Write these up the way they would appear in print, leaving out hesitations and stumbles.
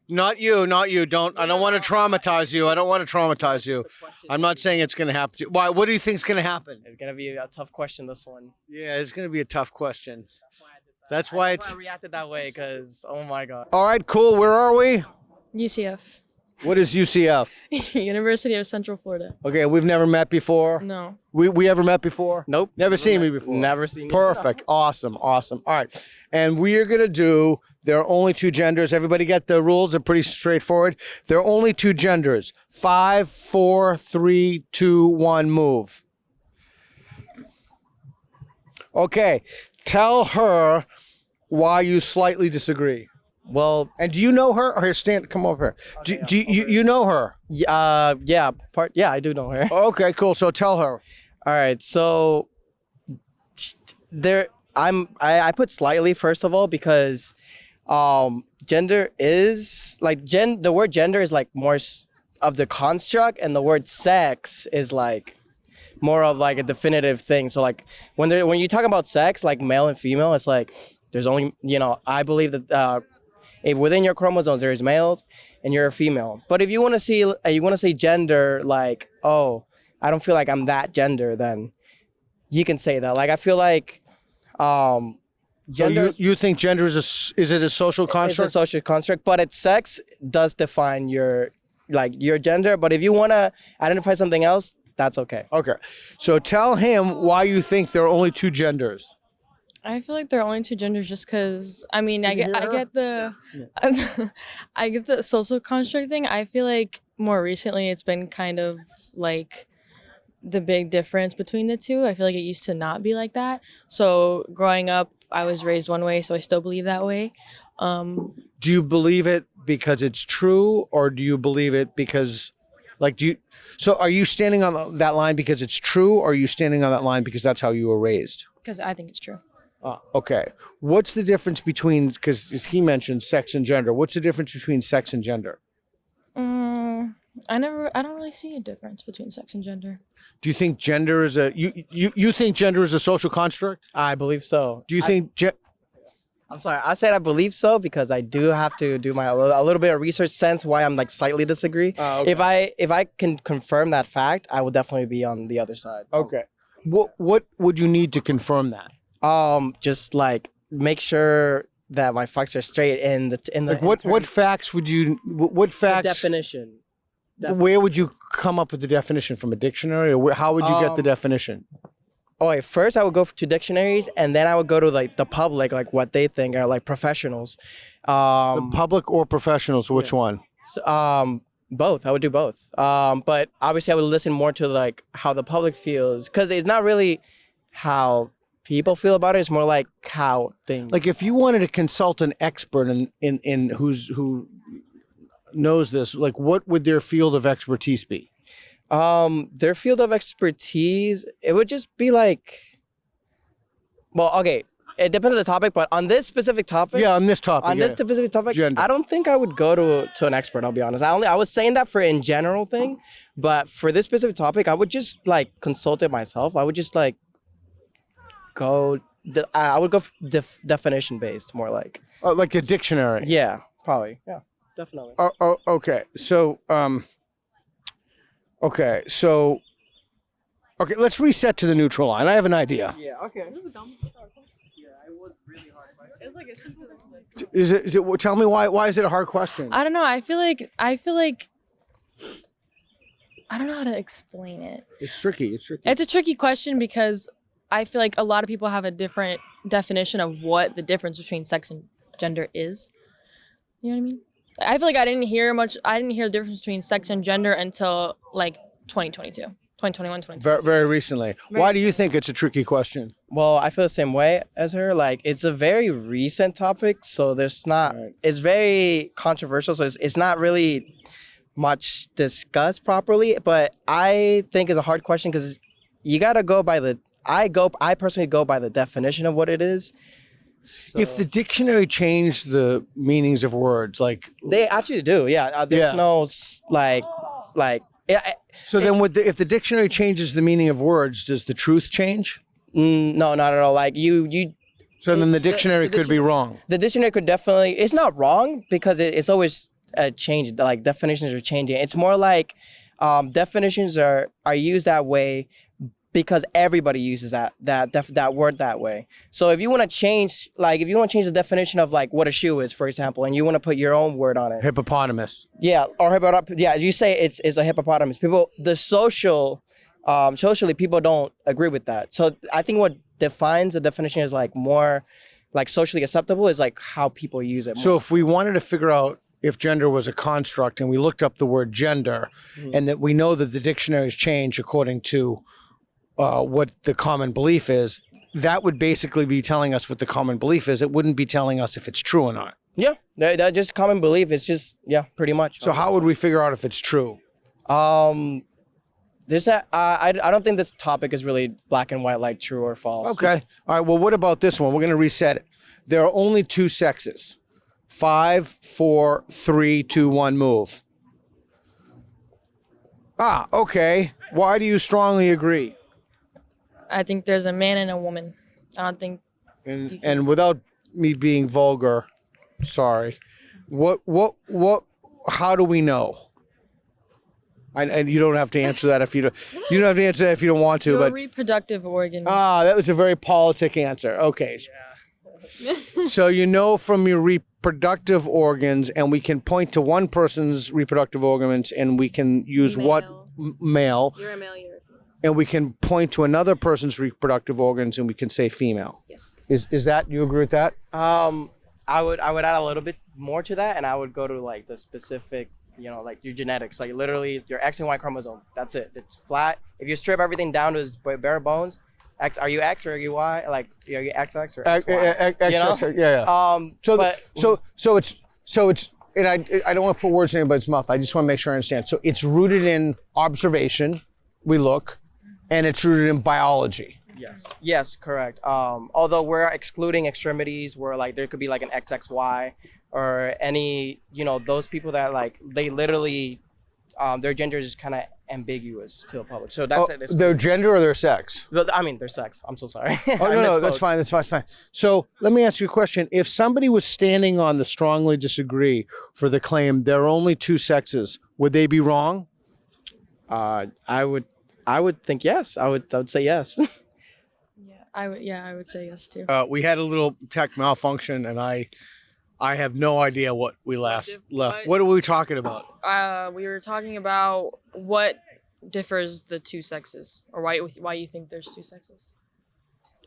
Not you. Don't. I don't want to traumatize you. I'm not saying it's going to happen. Why? What do you think is going to happen? It's gonna be a tough question. This one. Yeah, it's going to be a tough question. That's why I reacted that way because oh my god. All right, cool. Where are we? UCF. What is UCF? University of Central Florida. Okay, we've never met before. No. We ever met before? Nope. Never seen me before. Never seen. Perfect. Awesome. All right. And we are going to do, there are only two genders. Everybody get the rules? They're pretty straightforward. There are only two genders. 5, 4, 3, 2, 1, move. Okay. Tell her why you slightly disagree. Well, And do you know her? Or here, come over here. Do you know her? yeah, I do know her. Okay, cool. So tell her. All right, so I put slightly first of all because gender is like the word gender is like more of the construct, and the word sex is like more of like a definitive thing. So like when you talk about sex, like male and female, it's like there's only, I believe that if within your chromosomes there is males and you're a female. But if you want to say gender, like, oh, I don't feel like I'm that gender, then you can say that. Like I feel like gender. So you think gender is it a social construct? It's a social construct, but its sex does define your gender. But if you want to identify something else, that's okay. Okay. So tell him why you think there are only two genders. I feel like there are only two genders just because, I mean, I get the I get the social construct thing. I feel like more recently it's been kind of like the big difference between the two. I feel like it used to not be like that. So growing up, I was raised one way, so I still believe that way. Do you believe it because it's true, or do you believe it because, so are you standing on that line because it's true, or are you standing on that line because that's how you were raised? Because I think it's true. Okay. What's the difference between, because as he mentioned, sex and gender, what's the difference between sex and gender? I don't really see a difference between sex and gender. Do you think gender is you think gender is a social construct? I believe so. Do you think I'm sorry. I said I believe so because I do have to do a little bit of research sense why I'm like slightly disagree. Okay. If I can confirm that fact, I will definitely be on the other side. Okay. What would you need to confirm that? Just like make sure that my facts are straight in the Like what facts would you what facts definition. Where would you come up with the definition, from a dictionary, or how would you get the definition? Oh, wait, first I would go to dictionaries, and then I would go to like the public, like what they think are like professionals. The public or professionals? Which one? Both. I would do both. But obviously I would listen more to like how the public feels, because it's not really how people feel about it. It's more like how things. Like if you wanted to consult an expert in who knows this, like what would their field of expertise be? Their field of expertise, it would just be like, well, okay, it depends on the topic, but on this specific topic, this specific topic, Gender. I don't think I would go to an expert. I'll be honest. I was saying that for in general thing, but for this specific topic, I would just like consult it myself. I would just like I would go definition based, more like a dictionary. Yeah, probably. Yeah, definitely. Okay. So let's reset to the neutral line. I have an idea. Yeah. Okay. This is a dumb question. Yeah, it was really hard. It's like a simple. Is it? Tell me why is it a hard question? I don't know. I feel like I don't know how to explain it. It's tricky. It's a tricky question because I feel like a lot of people have a different definition of what the difference between sex and gender is. You know what I mean? I feel like I didn't hear the difference between sex and gender until like 2022, 2021, 2022. Very, very recently. Why do you think it's a tricky question? Well, I feel the same way as her. Like, it's a very recent topic, so there's not. Right. It's very controversial, so it's not really much discussed properly. But I think it's a hard question because you gotta go by the. I personally go by the definition of what it is. So. If the dictionary changed the meanings of words, like they actually do, yeah. There's no like. So then, if the dictionary changes the meaning of words, does the truth change? No, not at all. Like you. So then the dictionary could be wrong. The dictionary could definitely. It's not wrong because it's always changed. Like definitions are changing. It's more like definitions are used that way because everybody uses that word that way. So if you want to change, the definition of like what a shoe is, for example, and you want to put your own word on it, Hippopotamus. yeah, or you say it's a hippopotamus. People, socially, people don't agree with that. So I think what defines the definition is like more like socially acceptable is like how people use it more. So if we wanted to figure out if gender was a construct and we looked up the word gender, and that we know that the dictionaries change according to what the common belief is, that would basically be telling us what the common belief is. It wouldn't be telling us if it's true or not. Yeah, that just common belief. It's just, yeah, pretty much. So how would we figure out if it's true? There's that. I don't think this topic is really black and white, like true or false. Okay. All right. Well, what about this one? We're going to reset it. There are only two sexes. 5, 4, 3, 2, 1, move. Ah, okay. Why do you strongly agree? I think there's a man and a woman. I don't think. And without me being vulgar, sorry. How do we know? And you don't have to answer that if you don't have to answer that if you don't want to. Your But reproductive organ. that was a very politic answer. Okay. So you know from your reproductive organs, and we can point to one person's reproductive organs, and we can use Male. what male, You're a male. You're. and we can point to another person's reproductive organs, and we can say female. Yes. Is that, you agree with that? I would add a little bit more to that, and I would go to like the specific, like your genetics, like literally your X and Y chromosome. That's it. It's flat. If you strip everything down to its bare bones, are you X or are you Y? Like, are you XX or XY? Yeah. So it's, and I don't want to put words in anybody's mouth. I just want to make sure I understand. So it's rooted in observation. We look, and it's rooted in biology. Yes, correct. Although we're excluding extremities, where like there could be like an XXY or any, those people that like they literally, their gender is kind of ambiguous to the public. So that's it. Their gender or their sex? I mean, their sex. I'm so sorry. Oh, no, that's fine. That's fine. So let me ask you a question. If somebody was standing on the strongly disagree for the claim there are only two sexes, would they be wrong? I would think yes. I would say yes. I would say yes too. We had a little tech malfunction, and I have no idea what we left. What are we talking about? We were talking about what differs the two sexes, or why you think there's two sexes.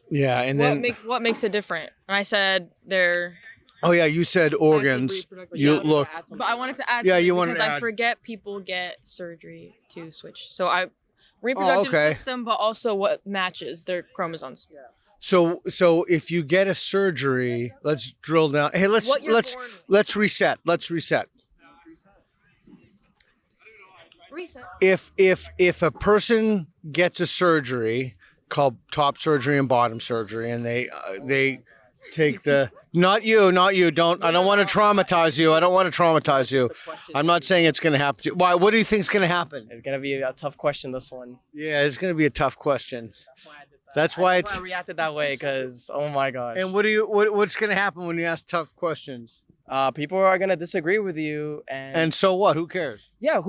Yeah, and What makes it different? And I said they're. Oh yeah, you said organs. You look. But I wanted to add. Yeah, something you wanted because to I add. forget people get surgery to switch. So reproductive system, but also what matches their chromosomes. Yeah. So if you get a surgery, let's drill down. Hey, let's reset. Let's reset. Reset. If a person gets a surgery called top surgery and bottom surgery, and they take the not you don't I don't want to traumatize you. I'm not saying it's going to happen to you. Why? What do you think is going to happen? It's gonna be a tough question, this one. Yeah, it's going to be a tough question. That's why I reacted that way, because oh my gosh. And what's going to happen when you ask tough questions? People are gonna disagree with you, And so what? Who cares? yeah,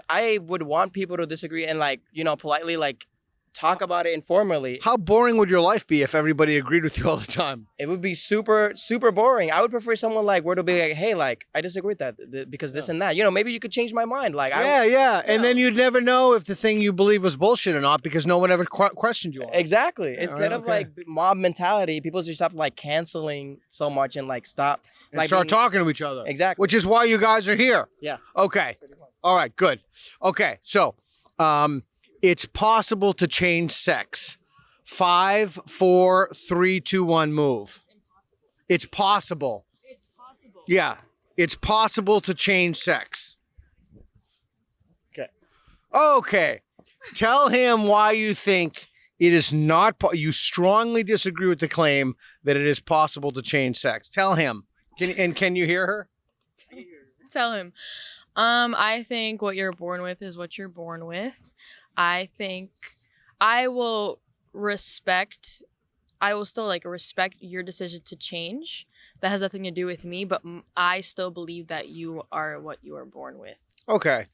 I would want people to disagree and like politely like talk about it informally. How boring would your life be if everybody agreed with you all the time? It would be super boring. I would prefer someone like where to be like, hey, like I disagree with that because this and that. Maybe you could change my mind. Like Yeah. And then you'd never know if the thing you believe was bullshit or not because no one ever questioned you on it. Exactly. Instead of okay. like mob mentality, people should stop like canceling so much and like stop And like start talking to each other. Exactly. Which is why you guys are here. Yeah. Okay. All right, good. Okay, so it's possible to change sex. 5, 4, 3, 2, 1, move. It's possible. It's possible. Yeah, it's possible to change sex. Okay. Tell him why you think it is not. You strongly disagree with the claim that it is possible to change sex. Tell him. Can you hear her? Tell him. I think what you're born with is what you're born with. I think I will respect I will still like respect your decision to change. That has nothing to do with me, but I still believe that you are what you were born with. Okay.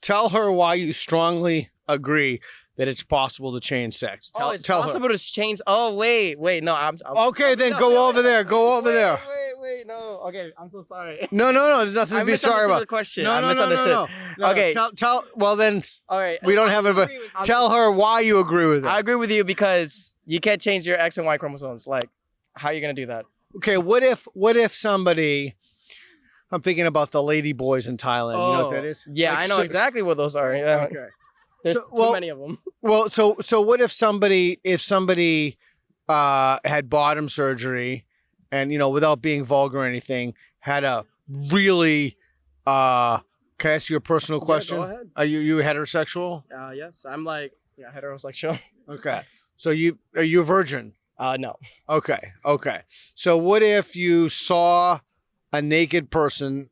Tell her why you strongly agree that it's possible to change sex. Tell it's her. possible to change. Oh, wait. No, Okay, then go over there. Go over there. Wait, no. Okay, I'm so sorry. No. There's nothing to be sorry about. The question. No, I no, misunderstood. no. Okay. Tell. Well, then All right. we don't have it. Tell her why you agree with it. I agree with you because you can't change your X and Y chromosomes. Like, how are you gonna do that? Okay. What if somebody? I'm thinking about the lady boys in Thailand. You know what that is? Yeah, Like, I know exactly what those are. Yeah. Okay. There's So, well- too many of them. Well, so what if somebody had bottom surgery, and without being vulgar or anything, had a really can I ask you a personal question? Go ahead. Are you heterosexual? Yes, I'm like heterosexual. Okay. So are you a virgin? No. Okay. So what if you saw a naked person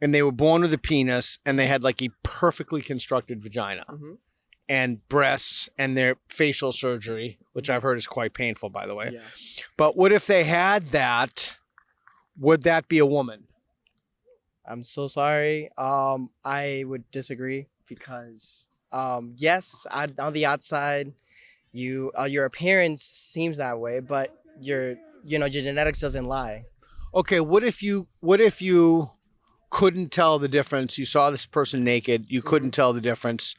and they were born with a penis and they had like a perfectly constructed vagina Mhm. and breasts and their facial surgery, which I've heard is quite painful, by the way. Yeah. But what if they had that? Would that be a woman? I'm so sorry. I would disagree because yes, on the outside, your appearance seems that way, but your genetics doesn't lie. Okay, what if you couldn't tell the difference? You saw this person naked, you couldn't tell the difference.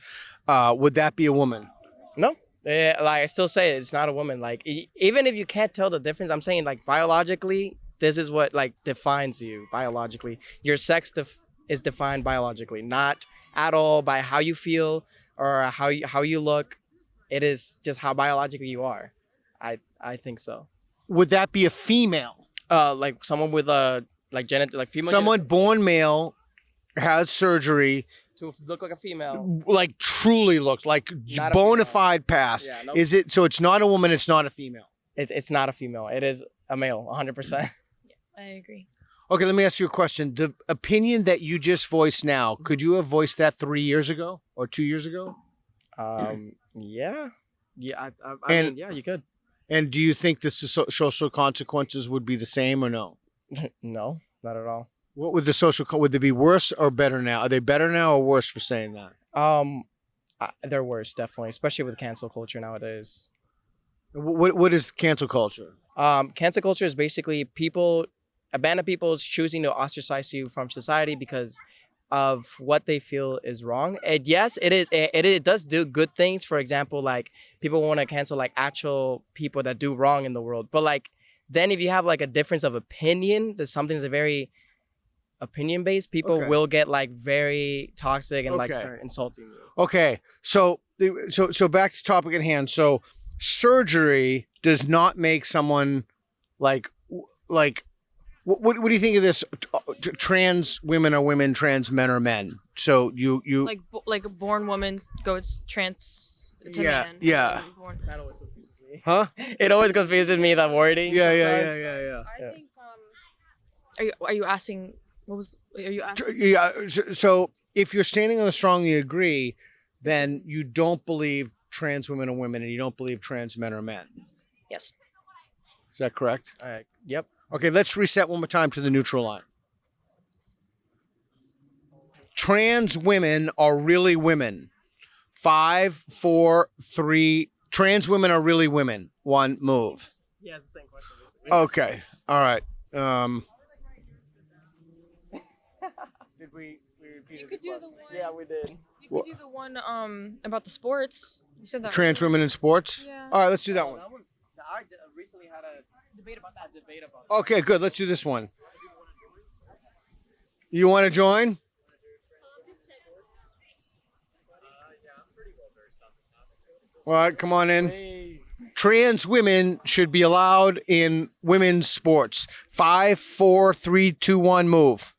Would that be a woman? No. Like I still say it's not a woman. Like even if you can't tell the difference, I'm saying like biologically, this is what like defines you biologically. Your sex is defined biologically, not at all by how you feel or how you look. It is just how biologically you are. I think so. Would that be a female? Like someone with a like female. Someone born male has surgery, to look like a female. like truly looks like Not a bona female. fide pass. Yeah, nope. Is it? So it's not a woman. It's not a female. It's not a female. It is a male, 100%. I agree. Okay, let me ask you a question. The opinion that you just voiced now, could you have voiced that 3 years ago or 2 years ago? Yeah. I And- mean, yeah, you could. And do you think the social consequences would be the same or no? No, not at all. What would the would they be worse or better now? Are they better now or worse for saying that? They're worse, definitely, especially with cancel culture nowadays. What is cancel culture? Cancel culture is basically a band of people is choosing to ostracize you from society because of what they feel is wrong. And yes, it is. It does do good things. For example, like people want to cancel like actual people that do wrong in the world. But like then if you have like a difference of opinion, there's something that's very opinion based. People Okay. will get like very toxic and like Okay. start insulting you. Okay, so back to topic at hand. So surgery does not make someone like what do you think of this? Trans women are women, trans men are men. So you Like a born woman goes trans to Yeah, man. yeah. Born- That always confuses me. huh? It always confuses me, that wording. Yeah. sometimes. I Yeah. think are you asking are you asking Yeah. So if you're standing on a strongly agree, then you don't believe trans women are women, and you don't believe trans men are men. Yes. Is that correct? Yep. Okay, let's reset one more time to the neutral line. Trans women are really women. 5, 4, 3. Trans women are really women. 1, move. Yeah, it's the same question. Basically. Okay. All right. Did we repeat You could do the one Yeah, we did. you could do the one about the sports. You said that trans earlier. women in sports? Yeah. All right, let's do that one. I recently had a debate about that. Okay, good. Let's do this one. You want to join? All right, come on in. Trans women should be allowed in women's sports. 5, 4, 3, 2, 1, move.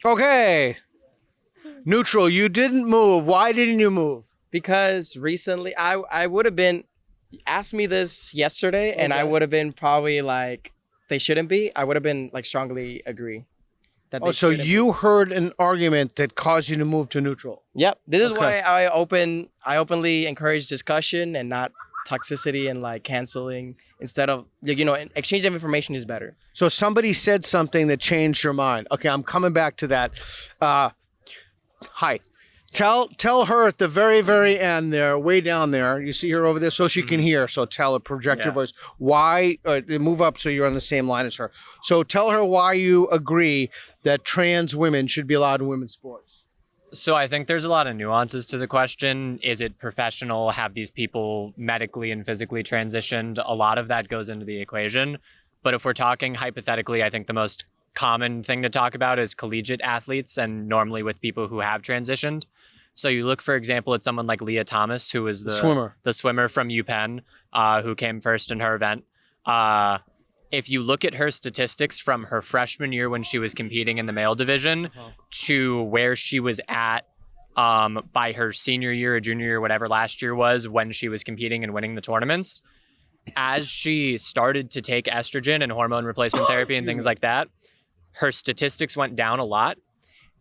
Okay. Neutral, you didn't move. Why didn't you move? Because recently I would have been asked me this yesterday and I Okay. would have been probably like they shouldn't be. I would have been like strongly agree. that Oh, they so shouldn't be. you heard an argument that caused you to move to neutral. Yep. This is Okay. why I openly encourage discussion and not toxicity and like canceling instead of exchange of information is better. So somebody said something that changed your mind. Okay, I'm coming back to that. Hi. Tell her at the very, very end there, way down there. You see her over there, so she can hear. So tell her, project your voice. Why? Move up so you're on the same line as her. So tell her why you agree that trans women should be allowed in women's sports. So I think there's a lot of nuances to the question. Is it professional? Have these people medically and physically transitioned? A lot of that goes into the equation. But if we're talking hypothetically, I think the most common thing to talk about is collegiate athletes, and normally with people who have transitioned. So you look, for example, at someone like Leah Thomas, who was the swimmer from UPenn, who came first in her event. If you look at her statistics from her freshman year when she was competing in the male division to where she was at by her senior year or junior year, whatever last year was, when she was competing and winning the tournaments, as she started to take estrogen and hormone replacement therapy and things like that, her statistics went down a lot.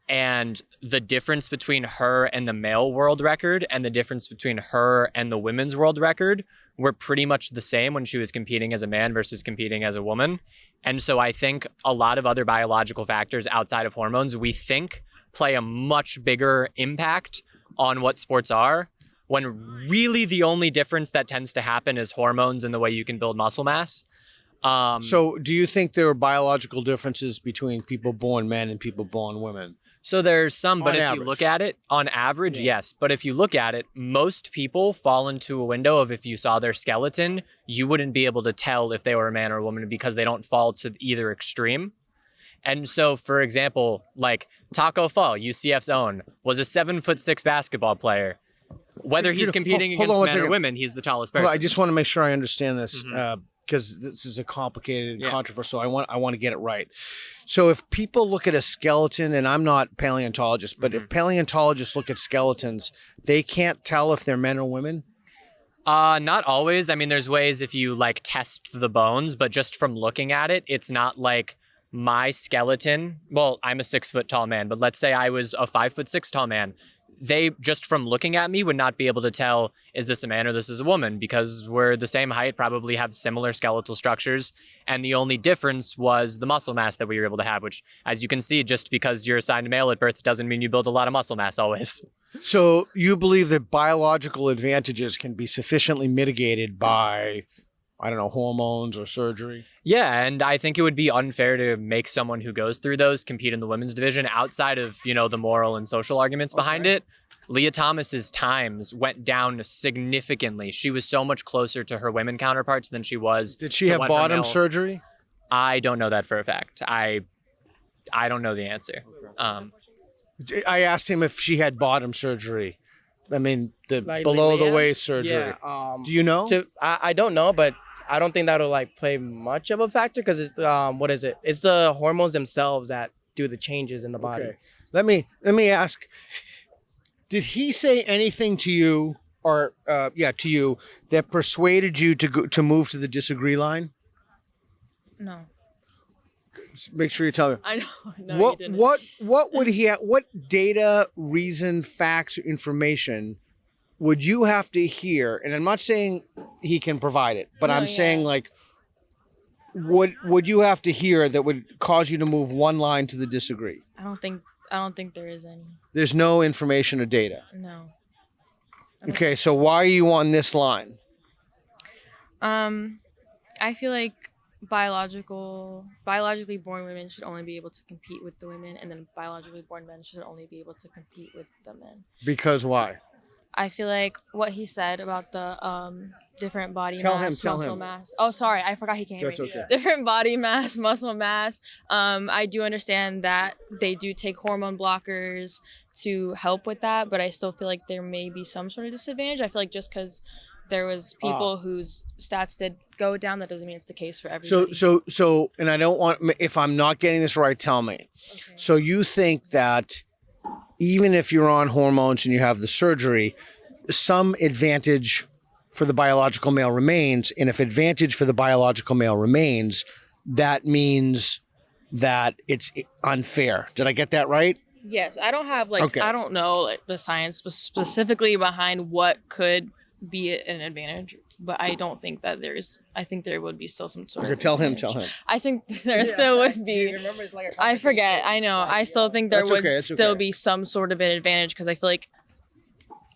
And the difference between her and the male world record and the difference between her and the women's world record were pretty much the same when she was competing as a man versus competing as a woman. And so I think a lot of other biological factors outside of hormones, we think play a much bigger impact on what sports are, when really the only difference that tends to happen is hormones and the way you can build muscle mass. So do you think there are biological differences between people born men and people born women? So there's some, but On if average. you look at it, on average, yes. But if you look at it, most people fall into a window of, if you saw their skeleton, you wouldn't be able to tell if they were a man or a woman because they don't fall to either extreme. And so, for example, like Taco Fall, UCF's own, was a 7'6" basketball player. Whether he's competing Hold on against one men or second. women, he's the tallest Hold person. on, I just want to make sure I understand this because this is a complicated, controversial. I want to get it right. So if people look at a skeleton, and I'm not paleontologist, but if paleontologists look at skeletons, they can't tell if they're men or women. Not always. I mean, there's ways if you like test the bones, but just from looking at it, it's not like my skeleton. Well, I'm a 6 foot tall man, but let's say I was a 5'6" tall man. They just from looking at me would not be able to tell, is this a man or this is a woman, because we're the same height, probably have similar skeletal structures. And the only difference was the muscle mass that we were able to have, which, as you can see, just because you're assigned male at birth doesn't mean you build a lot of muscle mass always. So you believe that biological advantages can be sufficiently mitigated by, I don't know, hormones or surgery? Yeah, and I think it would be unfair to make someone who goes through those compete in the women's division outside of, the moral and social arguments behind it. Leah Thomas's times went down significantly. She was so much closer to her women counterparts than she was. Did she to have what her bottom male- surgery? I don't know that for a fact. I don't know the answer. I asked him if she had bottom surgery. I mean, the Like below the Leanne? waist surgery. Yeah. Do you know? I don't know, but I don't think that'll like play much of a factor because it's what is it? It's the hormones themselves that do the changes in the body. Okay. Let me ask. Did he say anything to you, or to you, that persuaded you to move to the disagree line? No. Make sure you tell me. I know. No, what you didn't. what would he have? What data, reason, facts, or information would you have to hear? And I'm not saying he can provide it, but No, I'm saying like, would you have to hear that would cause you to move one line to the disagree? I don't think there is any. There's no information or data. No. Okay, so why are you on this line? I feel like biologically born women should only be able to compete with the women, and then biologically born men should only be able to compete with the men. Because why? I feel like what he said about the different body Tell mass, him. muscle mass. Oh, sorry, I forgot he came. That's okay. Different body mass, muscle mass. I do understand that they do take hormone blockers to help with that, but I still feel like there may be some sort of disadvantage. I feel like just because there was people whose stats did go down, that doesn't mean it's the case for everybody. So, and I don't want, if I'm not getting this right, tell me. Okay. So you think that even if you're on hormones and you have the surgery, some advantage for the biological male remains. And if advantage for the biological male remains, that means that it's unfair. Did I get that right? Yes, I don't have like Okay. I don't know like the science specifically behind what could be an advantage, but I don't think that I think there would be still some sort Okay, of tell him. advantage. I think there still would be. Remember, it's like a I forget. I know. I still think there That's would okay, it's still okay. be some sort of an advantage because I feel like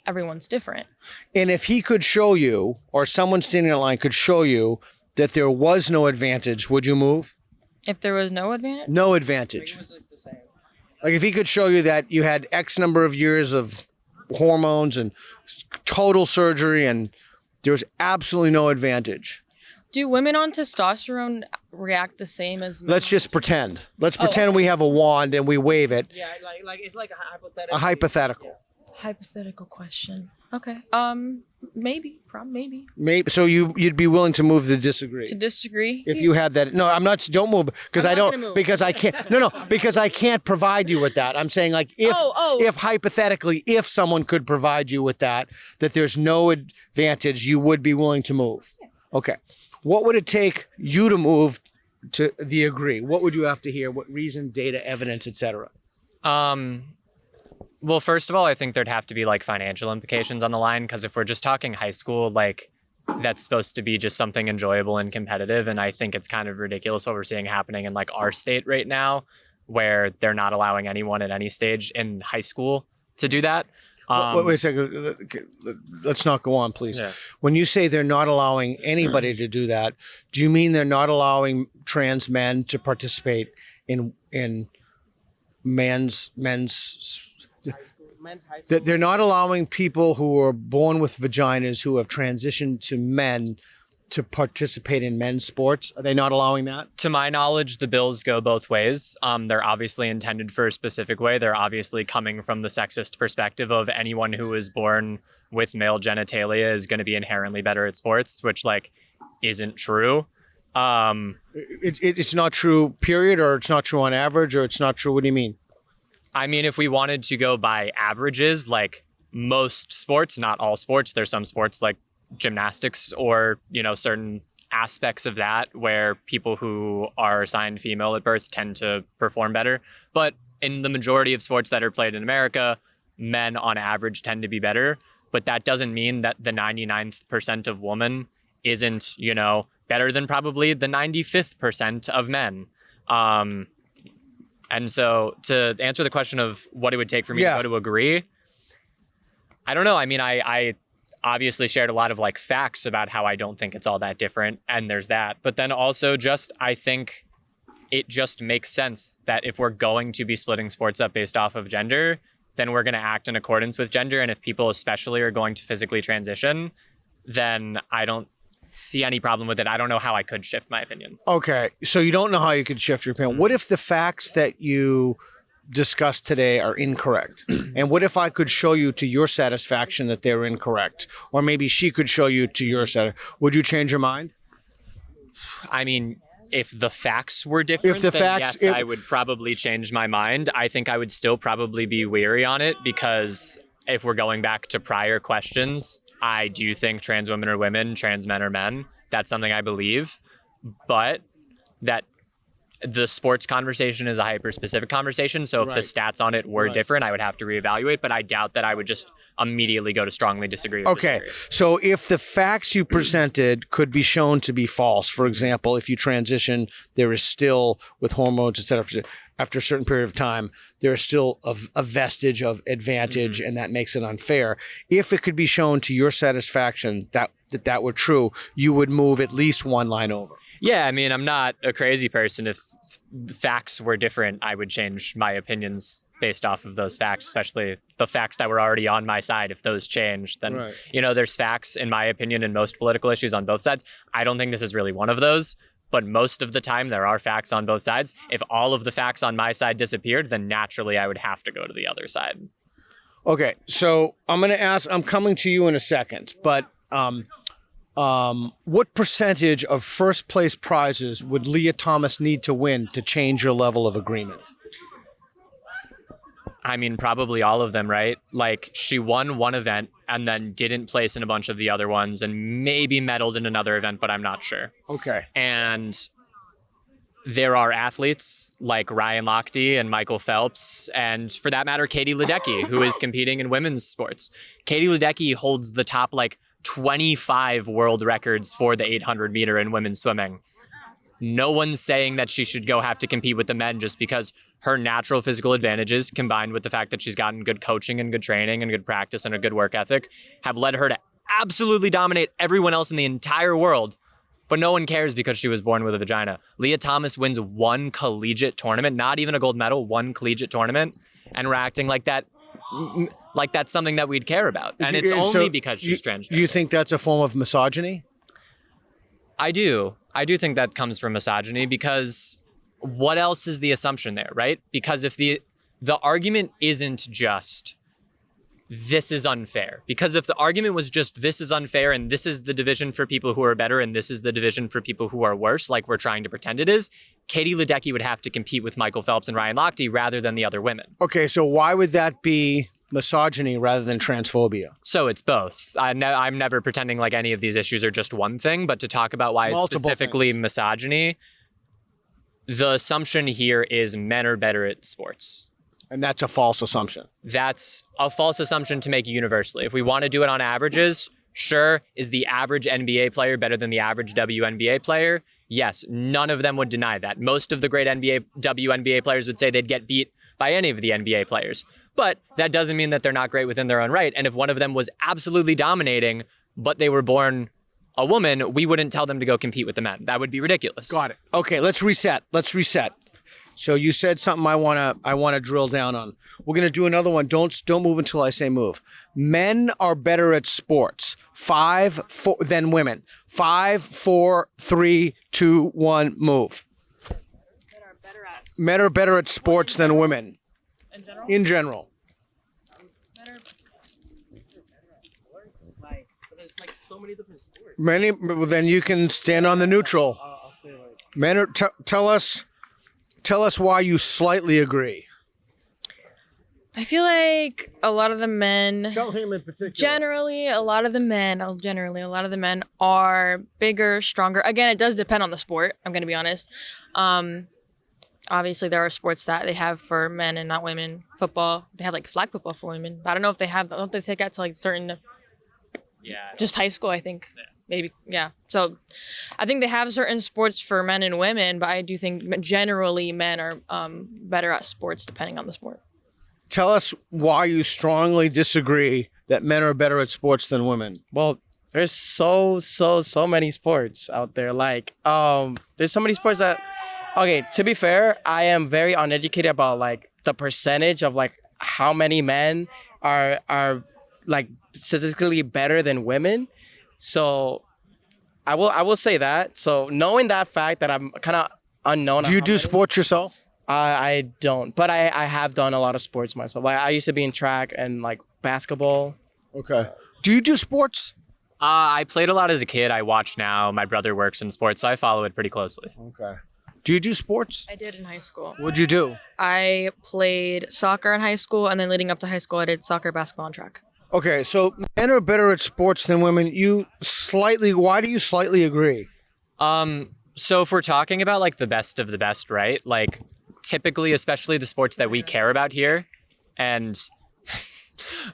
everyone's different. And if he could show you, or someone standing in line could show you that there was no advantage, would you move? If there was no advantage, No advantage. It was like the same. Like if he could show you that you had X number of years of hormones and total surgery and there was absolutely no advantage. do women on testosterone react the same as men? Let's just pretend. Let's Oh, pretend okay. we have a wand and we wave it. Yeah, like it's like a hypothetical. A hypothetical. Hypothetical question. Okay. Maybe. Maybe. Maybe so you'd be willing to move to disagree. To disagree. If you had that, no, I'm not. Don't move because I'm I not don't. gonna move. Because I can't. No, because I can't provide you with that. I'm saying like if hypothetically, if someone could provide you with that there's no advantage, you would be willing to move. Okay, what would it take you to move to the agree? What would you have to hear? What reason, data, evidence, etc. Well, first of all, I think there'd have to be like financial implications on the line, because if we're just talking high school, like that's supposed to be just something enjoyable and competitive. And I think it's kind of ridiculous what we're seeing happening in like our state right now, where they're not allowing anyone at any stage in high school to do that. Wait a second. Let's not go on, please. Yeah. When you say they're not allowing anybody to do that, do you mean they're not allowing trans men to participate in men's Men's high school. that they're not allowing people who are born with vaginas who have transitioned to men to participate in men's sports? Are they not allowing that? To my knowledge, the bills go both ways. They're obviously intended for a specific way. They're obviously coming from the sexist perspective of anyone who is born with male genitalia is going to be inherently better at sports, which like isn't true. It's not true, period, or it's not true on average, or it's not true. What do you mean? I mean, if we wanted to go by averages, like most sports, not all sports, there's some sports like gymnastics or, certain aspects of that where people who are assigned female at birth tend to perform better. But in the majority of sports that are played in America, men on average tend to be better. But that doesn't mean that the 99th percent of women isn't, better than probably the 95th percent of men. And so to answer the question of what it would take for me to go to agree, I don't know. I mean, I obviously shared a lot of like facts about how I don't think it's all that different. And there's that. But then also I think it just makes sense that if we're going to be splitting sports up based off of gender, then we're going to act in accordance with gender. And if people especially are going to physically transition, then I don't see any problem with it. I don't know how I could shift my opinion. Okay, so you don't know how you could shift your opinion. What if the facts that you discussed today are incorrect? And what if I could show you to your satisfaction that they're incorrect? Or maybe she could show you to your satisfaction. Would you change your mind? I mean, if the facts were different, yes, I would probably change my mind. I think I would still probably be weary on it because if we're going back to prior questions, I do think trans women are women, trans men are men. That's something I believe. But that the sports conversation is a hyper-specific conversation. So if the stats on it were different, I would have to reevaluate. But I doubt that I would just immediately go to strongly disagree with disagree. So if the facts you presented could be shown to be false, for example, if you transition, there is still, with hormones, et cetera, after a certain period of time, there is still a vestige of advantage, and that makes it unfair. If it could be shown to your satisfaction that were true, you would move at least one line over. Yeah, I mean, I'm not a crazy person. If the facts were different, I would change my opinions based off of those facts, especially the facts that were already on my side. If those change, then, there's facts, in my opinion, in most political issues on both sides. I don't think this is really one of those, but most of the time there are facts on both sides. If all of the facts on my side disappeared, then naturally I would have to go to the other side. Okay, so I'm coming to you in a second, but what percentage of first place prizes would Leah Thomas need to win to change your level of agreement? I mean, probably all of them, right? Like, she won one event and then didn't place in a bunch of the other ones and maybe medaled in another event, but I'm not sure. Okay. And there are athletes like Ryan Lochte and Michael Phelps, and for that matter, Katie Ledecky, who is competing in women's sports. Katie Ledecky holds the top like 25 world records for the 800 meter in women's swimming. No one's saying that she should go have to compete with the men just because her natural physical advantages, combined with the fact that she's gotten good coaching and good training and good practice and a good work ethic, have led her to absolutely dominate everyone else in the entire world. But no one cares because she was born with a vagina. Leah Thomas wins one collegiate tournament, not even a gold medal, one collegiate tournament, and we're acting like that, like that's something that we'd care about. And it's only because she's transgender. You think that's a form of misogyny? I do. I do think that comes from misogyny because what else is the assumption there, right? Because if the argument isn't just this is unfair, because if the argument was just this is unfair and this is the division for people who are better and this is the division for people who are worse, like we're trying to pretend it is, Katie Ledecky would have to compete with Michael Phelps and Ryan Lochte rather than the other women. Okay, so why would that be misogyny rather than transphobia? So it's both. I'm never pretending like any of these issues are just one thing, but to talk about why Multiple it's specifically things. misogyny, the assumption here is men are better at sports. And that's a false assumption. That's a false assumption to make universally. If we want to do it on averages, sure, is the average NBA player better than the average WNBA player? Yes, none of them would deny that. Most of the great WNBA players would say they'd get beat by any of the NBA players. But that doesn't mean that they're not great within their own right. And if one of them was absolutely dominating, but they were born a woman, we wouldn't tell them to go compete with the men. That would be ridiculous. Got it. Okay, let's reset. So you said something I wanna drill down on. We're gonna do another one. Don't move until I say move. Men are better at sports. 5, 4 than women. 5, 4, 3, 2, 1, move. Men are better at sports than women. In general. There's like so many different sports. Many. Then you can stand on the neutral. I'll stay like. Men are. Tell us why you slightly agree. I feel like a lot of the men, Tell him in particular. generally, a lot of the men are bigger, stronger. Again, it does depend on the sport. I'm going to be honest. Obviously, there are sports that they have for men and not women. Football, they have like flag football for women. But I don't know if they have. Don't they take out to like certain? Yeah. Just high school, I think. Yeah. Maybe, yeah. So, I think they have certain sports for men and women, but I do think generally men are better at sports depending on the sport. Tell us why you strongly disagree that men are better at sports than women. Well, there's so many sports out there. Like, there's so many sports that. Okay, to be fair, I am very uneducated about like the percentage of like how many men are like statistically better than women. So I will say that. So knowing that fact that I'm kind of unknown. Do you do sports yourself? I don't, but I have done a lot of sports myself. Like I used to be in track and like basketball. Okay. Do you do sports? I played a lot as a kid. I watch now. My brother works in sports, so I follow it pretty closely. Okay. Do you do sports? I did in high school. What'd you do? I played soccer in high school, and then leading up to high school, I did soccer, basketball, and track. Okay, so men are better at sports than women. Why do you slightly agree? So if we're talking about like the best of the best, right? Like typically, especially the sports that we care about here, and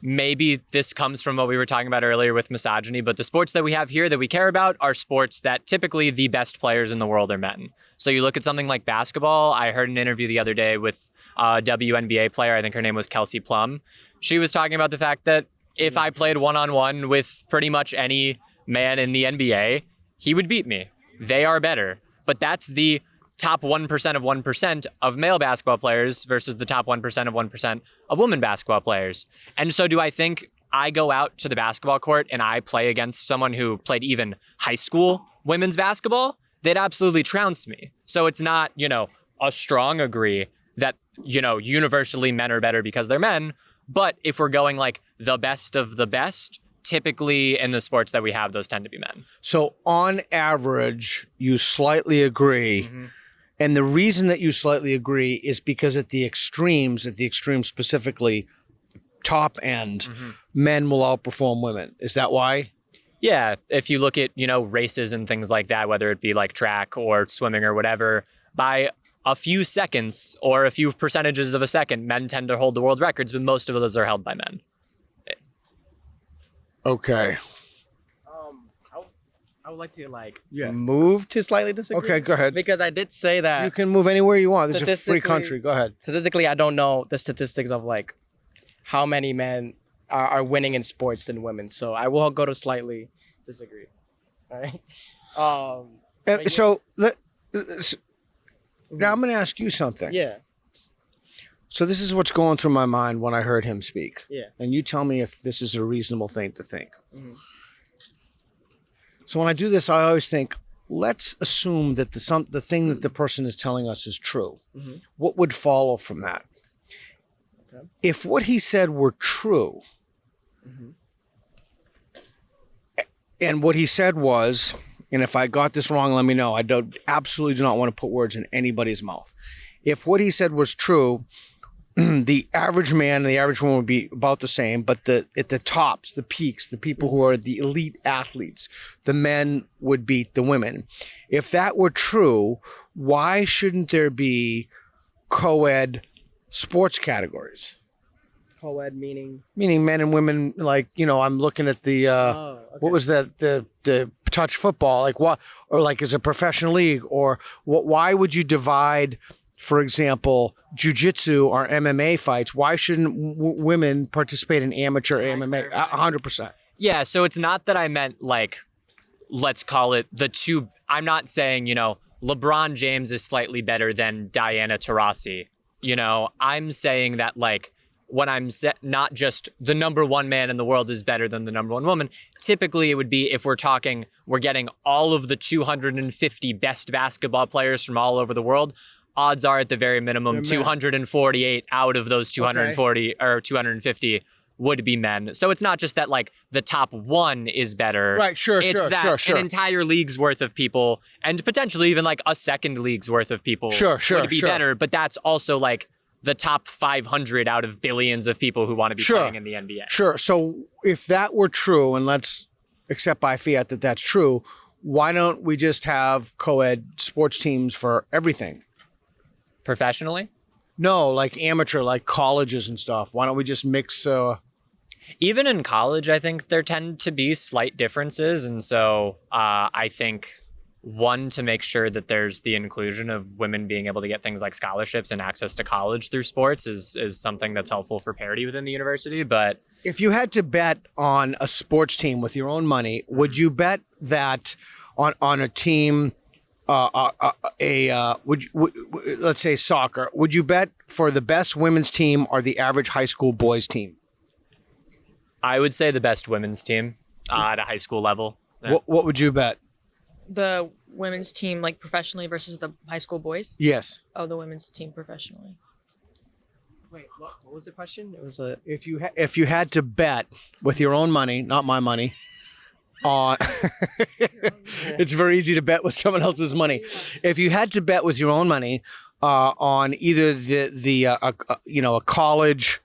maybe this comes from what we were talking about earlier with misogyny, but the sports that we have here that we care about are sports that typically the best players in the world are men. So you look at something like basketball. I heard an interview the other day with a WNBA player. I think her name was Kelsey Plum. She was talking about the fact that if I played one-on-one with pretty much any man in the NBA, he would beat me. They are better. But that's the top 1% of 1% of male basketball players versus the top 1% of 1% of women basketball players. And so do I think I go out to the basketball court and I play against someone who played even high school women's basketball? They'd absolutely trounce me. So it's not, a strong agree that, universally men are better because they're men. But if we're going like the best of the best, typically in the sports that we have, those tend to be men. So on average, you slightly agree. Mm-hmm. And the reason that you slightly agree is because at the extremes specifically, top end, men will outperform women. Is that why? Yeah. If you look at, races and things like that, whether it be like track or swimming or whatever, by a few seconds or a few percentages of a second, men tend to hold the world records, but most of those are held by men. Okay. I would like to Yeah. move to slightly disagree. Okay, go ahead. Because I did say that You can move anywhere you want. This is a free Statistically- country. Go ahead. statistically, I don't know the statistics of like how many men are winning in sports than women. So I will go to slightly disagree. All right. But yeah. So now I'm going to ask you something. Yeah. So this is what's going through my mind when I heard him speak. Yeah. And you tell me if this is a reasonable thing to think. Mhm. So when I do this, I always think, let's assume that the thing that the person is telling us is true. Mhm. What would follow from that? Okay. If what he said were true, Mhm. and what he said was, and if I got this wrong, let me know. I absolutely do not want to put words in anybody's mouth. If what he said was true, the average man and the average woman would be about the same, but at the tops, the peaks, the people who are the elite athletes, the men would beat the women. If that were true, why shouldn't there be co-ed sports categories? Co-ed meaning. Meaning men and women, like, I'm looking at the, Okay. what was that, the touch football, like what, or like as a professional league, or why would you divide, for example, jiu-jitsu or MMA fights? Why shouldn't women participate in amateur MMA? 100%. Yeah, so it's not that I meant like, let's call it the two. I'm not saying, LeBron James is slightly better than Diana Taurasi. I'm saying that like when not just the number one man in the world is better than the number one woman. Typically, it would be if we're getting all of the 250 best basketball players from all over the world. Odds are at the very minimum, They're men. 248 out of those 240 or 250 would be men. So it's not just that like the top one is better. Right, sure, it's sure, that sure. an entire league's worth of people and potentially even like a second league's worth of people Sure, would be better. But that's also like the top 500 out of billions of people who want to be playing in the NBA. Sure. So if that were true, and let's accept by fiat that that's true, why don't we just have co-ed sports teams for everything? Professionally? No, like amateur, like colleges and stuff. Why don't we just mix? Even in college, I think there tend to be slight differences. And so I think one, to make sure that there's the inclusion of women being able to get things like scholarships and access to college through sports is something that's helpful for parity within the university. But If you had to bet on a sports team with your own money, would you bet that on a team, let's say soccer, would you bet for the best women's team or the average high school boys team? I would say the best women's team at a high school level. Yeah. What would you bet? The women's team, like professionally versus the high school boys? Yes. Oh, the women's team professionally. Wait, what was the question? It was If you had to bet with your own money, not my money, on it's very easy to bet with someone else's money. If you had to bet with your own money on either a college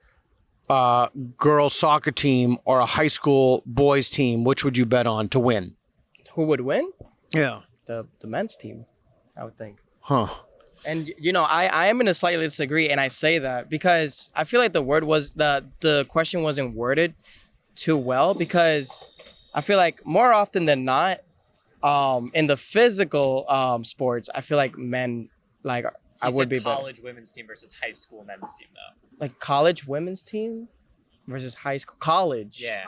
girls soccer team or a high school boys team, which would you bet on to win? who would win? Yeah. The men's team, I would think. Huh. And I am going to slightly disagree, and I say that because I feel like the question wasn't worded too well, because I feel like more often than not, in the physical sports, I feel like men I would be better. college women's team versus high school men's team though. Like college women's team versus high school college. Yeah.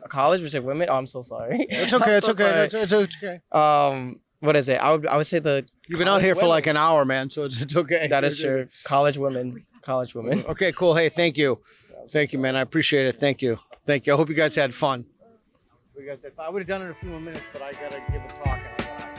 College versus women. Oh, I'm so sorry. It's okay. I'm It's so okay. sorry. It's okay. What is it? I would say You've been out here for like an hour, man, so it's okay. that is true. College women. Okay, cool. Hey, thank you. Thank you, man. I appreciate it. Thank you. Thank you. I hope you guys had fun. I would have done it in a few more minutes, but I got to give a talk.